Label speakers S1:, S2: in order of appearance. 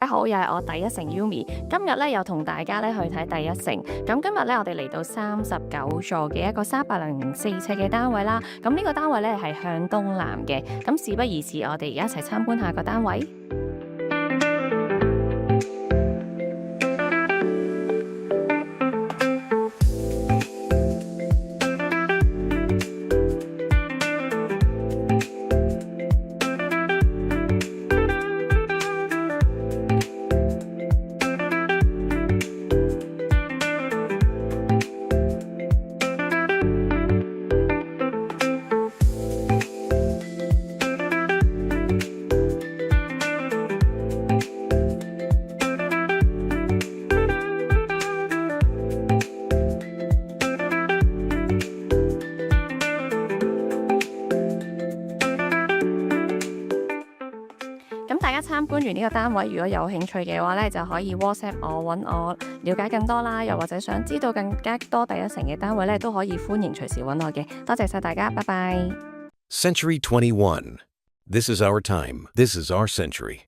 S1: 大家好，又係我第一城 Yumi。今日咧又同大家咧去睇第一城。咁今日咧我哋嚟到39座嘅一個304尺嘅單位啦。咁呢個單位咧係向東南嘅。咁事不宜遲，我哋而家一齊參觀下個單位。咁大家參觀完呢個單位，如果有興趣嘅話咧，就可以 WhatsApp 我揾我了解更多啦，又或者想知道更加多第一城嘅單位咧，都可以歡迎隨時揾我嘅。多謝晒大家，拜拜。
S2: Century 21. This is our time. This is our century.